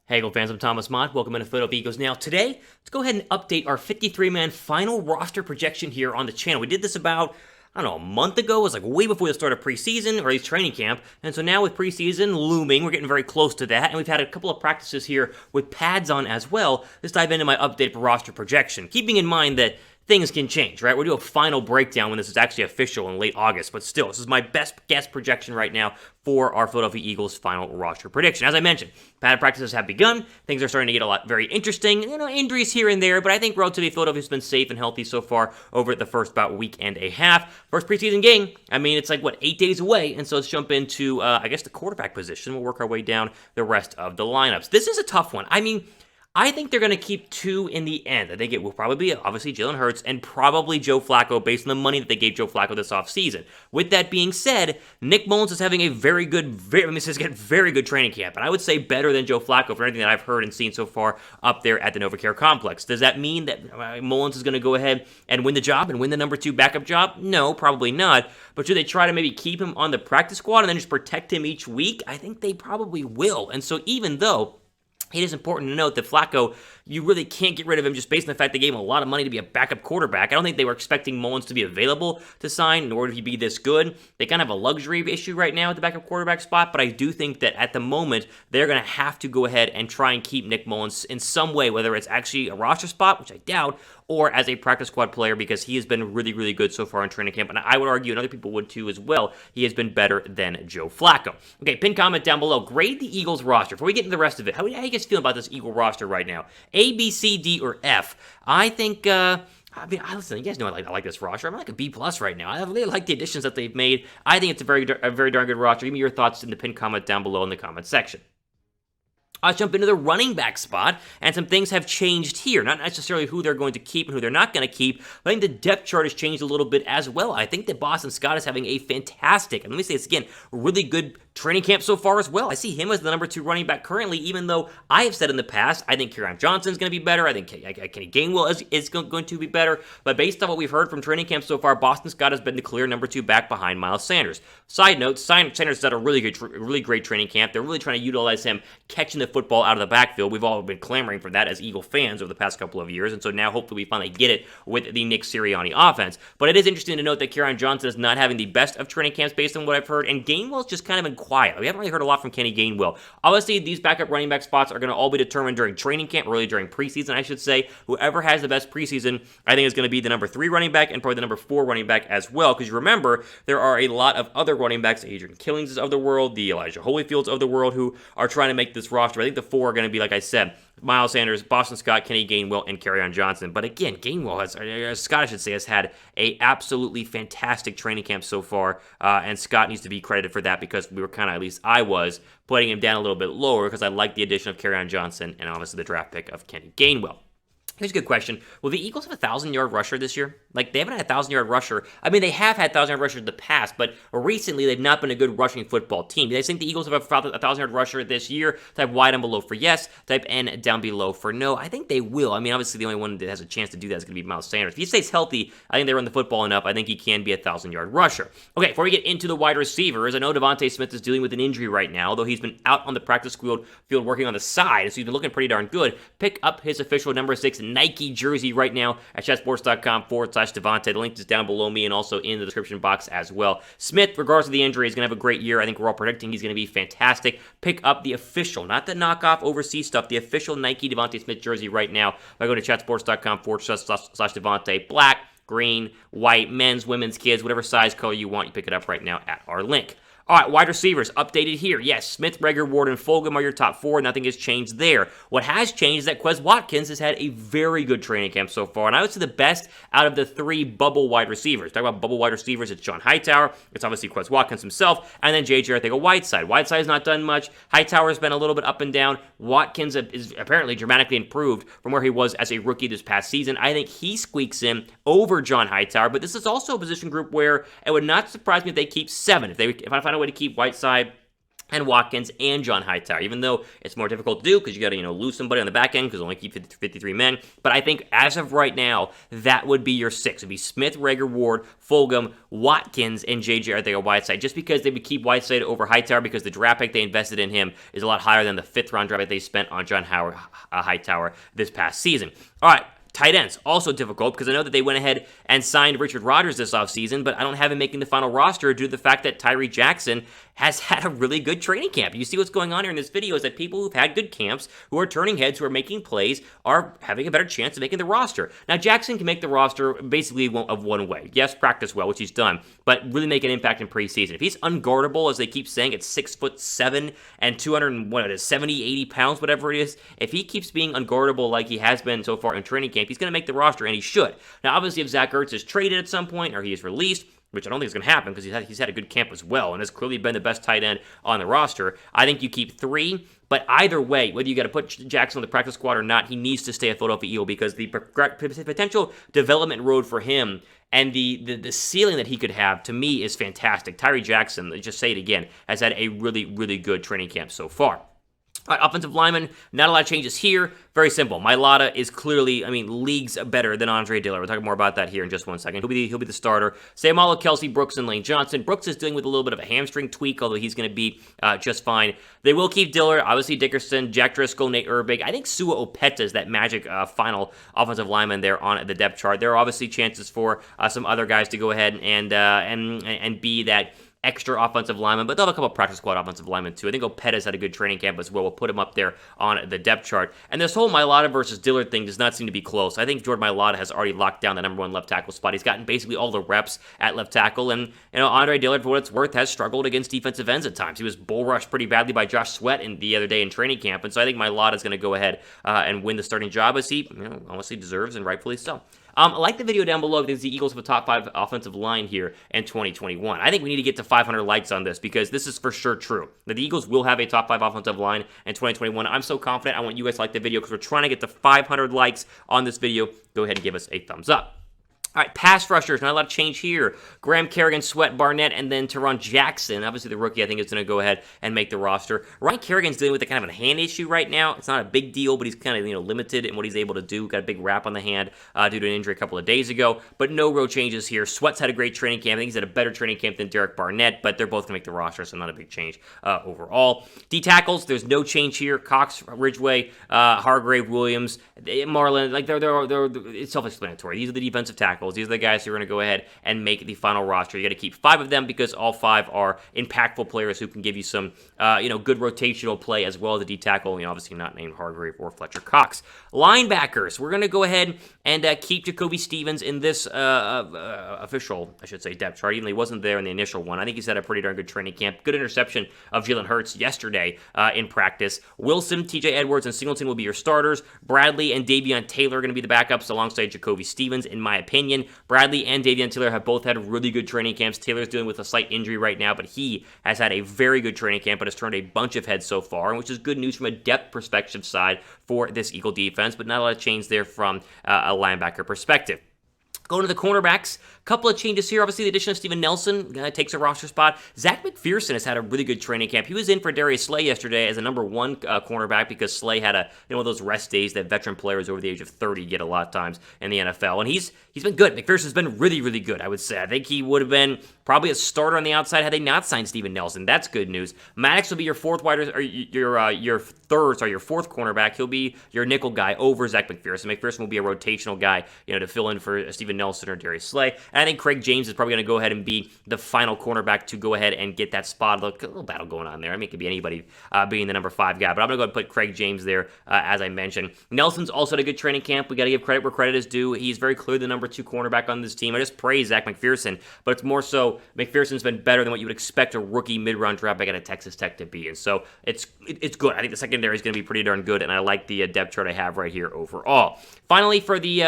Hey, Eagle fans, I'm Thomas Mott. Welcome into Philadelphia Eagles Now. Today, let's go ahead and update our 53-man final roster projection here on the channel. We did this about, a month ago. It was like way before the start of preseason, or at least training camp. And so now with preseason looming, we're getting very close to that. And we've had a couple of practices here with pads on as well. Let's dive into my updated roster projection. Keeping in mind that things can change, right? We'll do a final breakdown when this is actually official in late August, but still, this is my best guess projection right now for our Philadelphia Eagles final roster prediction. As I mentioned, pad practices have begun. Things are starting to get a lot very interesting. Injuries here and there, but I think relatively Philadelphia's been safe and healthy so far over the first about week and a half. First preseason game, it's like, 8 days away, and so let's jump into, the quarterback position. We'll work our way down the rest of the lineups. This is a tough one. I think they're going to keep two in the end. I think it will probably be, obviously, Jalen Hurts and probably Joe Flacco based on the money that they gave Joe Flacco this offseason. With that being said, Nick Mullins is having a very good training camp, and I would say better than Joe Flacco for anything that I've heard and seen so far up there at the NovaCare Complex. Does that mean that Mullins is going to go ahead and win the job and win the number 2 backup job? No, probably not. But should they try to maybe keep him on the practice squad and then just protect him each week? I think they probably will. And so even though it is important to note that Flacco, you really can't get rid of him just based on the fact they gave him a lot of money to be a backup quarterback. I don't think they were expecting Mullins to be available to sign, nor would he be this good. They kind of have a luxury issue right now at the backup quarterback spot, but I do think that at the moment, they're going to have to go ahead and try and keep Nick Mullins in some way, whether it's actually a roster spot, which I doubt, or as a practice squad player, because he has been really, really good so far in training camp, and I would argue, and other people would too as well, he has been better than Joe Flacco. Okay, pin comment down below. Grade the Eagles roster. Before we get into the rest of it, how you guys feel about this Eagle roster right now? A, B, C, D, or F? I think, listen, you guys know I like this roster. I'm like a B+ right now. I really like the additions that they've made. I think it's a very darn good roster. Give me your thoughts in the pin comment down below in the comment section. Let's jump into the running back spot, and some things have changed here. Not necessarily who they're going to keep and who they're not going to keep, but I think the depth chart has changed a little bit as well. I think that Boston Scott is having a fantastic, and let me say this again, really good training camp so far as well. I see him as the number 2 running back currently, even though I have said in the past, I think Kerryon Johnson's going to be better. I think Kenny Gainwell is going to be better. But based on what we've heard from training camp so far, Boston Scott has been the clear number 2 back behind Miles Sanders. Side note, Sanders has had a really great training camp. They're really trying to utilize him catching the football out of the backfield. We've all been clamoring for that as Eagle fans over the past couple of years, and so now hopefully we finally get it with the Nick Sirianni offense. But it is interesting to note that Kerryon Johnson is not having the best of training camps based on what I've heard, and Gainwell's just kind of been quiet. We haven't really heard a lot from Kenny Gainwell. Obviously, these backup running back spots are going to all be determined during training camp, really during preseason, I should say. Whoever has the best preseason, I think is going to be the number 3 running back and probably the number 4 running back as well, because you remember, there are a lot of other running backs, Adrian Killings of the world, the Elijah Holyfields of the world, who are trying to make this roster. I think the 4 are going to be, like I said, Miles Sanders, Boston Scott, Kenny Gainwell, and Kerryon Johnson. But again, Gainwell has had a absolutely fantastic training camp so far, and Scott needs to be credited for that because we were kind of, at least I was, putting him down a little bit lower because I like the addition of Kerryon Johnson and obviously the draft pick of Kenny Gainwell. Here's a good question. Will the Eagles have a 1,000-yard rusher this year? They haven't had a 1,000-yard rusher. They have had 1,000-yard rushers in the past, but recently they've not been a good rushing football team. Do you guys think the Eagles have a 1,000-yard rusher this year? Type Y down below for yes. Type N down below for no. I think they will. Obviously the only one that has a chance to do that is going to be Miles Sanders. If he stays healthy, I think they run the football enough. I think he can be a 1,000-yard rusher. Okay, before we get into the wide receivers, I know DeVonta Smith is dealing with an injury right now, although he's been out on the practice field working on the side, so he's been looking pretty darn good. Pick up his official number 6 Nike jersey right now at chatsports.com/DeVonta. The link is down below me and also in the description box as well. Smith, regardless of the injury, is going to have a great year. I think we're all predicting he's going to be fantastic. Pick up the official, not the knockoff overseas stuff, the official Nike DeVonta Smith jersey right now by going to chatsports.com/DeVonta. Black, green, white, men's, women's, kids, whatever size color you want, you pick it up right now at our link. All right, wide receivers, updated here. Yes, Smith, Reagor, Ward, and Fulgham are your top 4. Nothing has changed there. What has changed is that Quez Watkins has had a very good training camp so far, and I would say the best out of the 3 bubble wide receivers. Talk about bubble wide receivers, it's John Hightower, it's obviously Quez Watkins himself, and then JJ Arcega-Whiteside. Whiteside has not done much. Hightower's been a little bit up and down. Watkins is apparently dramatically improved from where he was as a rookie this past season. I think he squeaks in over John Hightower, but this is also a position group where it would not surprise me if they keep 7. If I find a way to keep Whiteside, and Watkins and John Hightower, even though it's more difficult to do because you got to, lose somebody on the back end because only keep 53 men. But I think as of right now, that would be your six. It would be Smith, Reagor, Ward, Fulgham, Watkins, and J.J. Arcega-Whiteside, just because they would keep Whiteside over Hightower because the draft pick they invested in him is a lot higher than the 5th round draft pick they spent on John Hightower this past season. All right. Tight ends, also difficult because I know that they went ahead and signed Richard Rodgers this offseason, but I don't have him making the final roster due to the fact that Tyree Jackson has had a really good training camp. You see what's going on here in this video is that people who've had good camps, who are turning heads, who are making plays, are having a better chance of making the roster. Now, Jackson can make the roster basically of one way. Yes, practice well, which he's done, but really make an impact in preseason. If he's unguardable, as they keep saying, at 6'7" and 270, 80 pounds, whatever it is, if he keeps being unguardable like he has been so far in training camp, he's going to make the roster, and he should. Now, obviously, if Zach Ertz is traded at some point, or he is released, which I don't think is going to happen because he's had a good camp as well and has clearly been the best tight end on the roster, I think you keep 3. But either way, whether you got to put Jackson on the practice squad or not, he needs to stay a Philadelphia Eagle because the potential development road for him and the ceiling that he could have, to me, is fantastic. Tyree Jackson, let's just say it again, has had a really, really good training camp so far. All right, offensive lineman, not a lot of changes here. Very simple. Mailata is clearly, leagues better than Andre Dillard. We'll talk more about that here in just one second. He'll be the starter. Seumalo, Kelce, Brooks, and Lane Johnson. Brooks is dealing with a little bit of a hamstring tweak, although he's going to be just fine. They will keep Dillard, obviously Dickerson, Jack Driscoll, Nate Herbig. I think Opeta is that magic final offensive lineman there on the depth chart. There are obviously chances for some other guys to go ahead and be that extra offensive lineman, but they'll have a couple of practice squad offensive linemen too. I think Opeta's had a good training camp as well. We'll put him up there on the depth chart. And this whole Mailata versus Dillard thing does not seem to be close. I think Jordan Mailata has already locked down the number 1 left tackle spot. He's gotten basically all the reps at left tackle, and Andre Dillard, for what it's worth, has struggled against defensive ends at times. He was bull rushed pretty badly by Josh Sweat the other day in training camp, and so I think Mailata is going to go ahead and win the starting job, as he honestly deserves, and rightfully so. Like the video down below because the Eagles have a top 5 offensive line here in 2021. I think we need to get to 500 likes on this because this is for sure true. That the Eagles will have a top 5 offensive line in 2021. I'm so confident. I want you guys to like the video because we're trying to get to 500 likes on this video. Go ahead and give us a thumbs up. All right, pass rushers, not a lot of change here. Graham, Kerryon, Sweat, Barnett, and then Teron Jackson. Obviously, the rookie, I think, is going to go ahead and make the roster. Ryan Kerrigan's dealing with a kind of a hand issue right now. It's not a big deal, but he's kind of limited in what he's able to do. Got a big wrap on the hand due to an injury a couple of days ago, but no real changes here. Sweat's had a great training camp. I think he's had a better training camp than Derek Barnett, but they're both going to make the roster, so not a big change overall. D tackles, there's no change here. Cox, Ridgeway, Hargrave, Williams, Marlin, it's self-explanatory. These are the defensive tackles. These are the guys who are going to go ahead and make the final roster. You got to keep 5 of them because all 5 are impactful players who can give you some, good rotational play as well as the D tackle. Obviously not named Hargrave or Fletcher Cox. Linebackers, we're going to go ahead and keep Jacoby Stevens in this official, depth chart, even though he wasn't there in the initial one. I think he's had a pretty darn good training camp. Good interception of Jalen Hurts yesterday in practice. Wilson, TJ Edwards, and Singleton will be your starters. Bradley and Davion Taylor are going to be the backups alongside Jacoby Stevens, in my opinion. Bradley and Davion Taylor have both had really good training camps. Taylor's dealing with a slight injury right now, but he has had a very good training camp, but has turned a bunch of heads so far, which is good news from a depth perspective side for this Eagle defense, but not a lot of change there from a linebacker perspective. Going to the cornerbacks, a couple of changes here. Obviously, the addition of Steven Nelson takes a roster spot. Zach McPherson has had a really good training camp. He was in for Darius Slay yesterday as a number 1 cornerback because Slay had one of those rest days that veteran players over the age of 30 get a lot of times in the NFL. And he's been good. McPherson's been really, really good, I would say. I think he would have been probably a starter on the outside had they not signed Steven Nelson. That's good news. Maddox will be your fourth cornerback. He'll be your nickel guy over Zach McPherson. McPherson will be a rotational guy, to fill in for Steven Nelson or Darius Slay. And I think Craig James is probably going to go ahead and be the final cornerback to go ahead and get that spot. Look, a little battle going on there. It could be anybody being the number 5 guy, but I'm going to go ahead and put Craig James there, as I mentioned. Nelson's also had a good training camp. We got to give credit where credit is due. He's very clearly the number 2 cornerback on this team. I just praise Zach McPherson, but it's more so McPherson's been better than what you would expect a rookie mid-round draft back at a Texas Tech to be, and so it's good. I think the secondary is going to be pretty darn good, and I like the depth chart I have right here overall. Finally, for the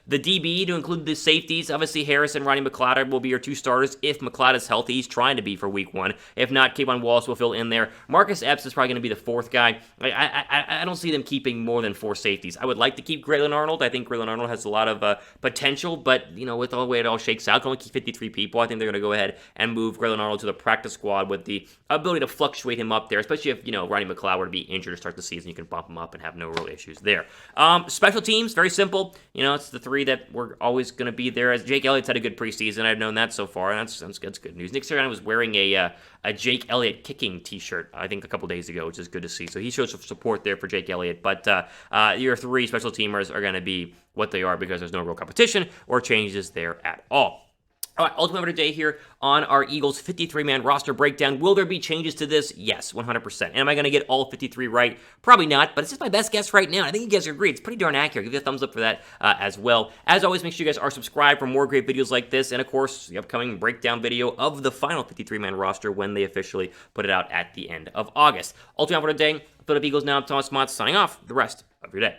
DB, to include lose safeties. Obviously, Harris and Ronnie Mailata will be your 2 starters if Mailata's healthy. He's trying to be for week 1. If not, Kayvon Wallace will fill in there. Marcus Epps is probably going to be the 4th guy. I don't see them keeping more than 4 safeties. I would like to keep Grayland Arnold. I think Grayland Arnold has a lot of potential, but, with the way it all shakes out, can only keep 53 people. I think they're going to go ahead and move Grayland Arnold to the practice squad with the ability to fluctuate him up there, especially if, Ronnie Mailata were to be injured to start the season. You can bump him up and have no real issues there. Special teams, very simple. It's the 3 that were always going to be there. As Jake Elliott's had a good preseason. I've known that so far, and that's good news. Nick Sirianni was wearing a Jake Elliott kicking t-shirt, I think, a couple days ago, which is good to see. So he shows some support there for Jake Elliott. But your 3 special teamers are going to be what they are because there's no real competition or changes there at all. All right, ultimate of the day here on our Eagles 53-man roster breakdown. Will there be changes to this? Yes, 100%. And am I going to get all 53 right? Probably not, but it's just my best guess right now. I think you guys agree. It's pretty darn accurate. Give you a thumbs up for that as well. As always, make sure you guys are subscribed for more great videos like this. And, of course, the upcoming breakdown video of the final 53-man roster when they officially put it out at the end of August. Ultimate of the day, Philadelphia Eagles Now Thomas Mott signing off the rest of your day.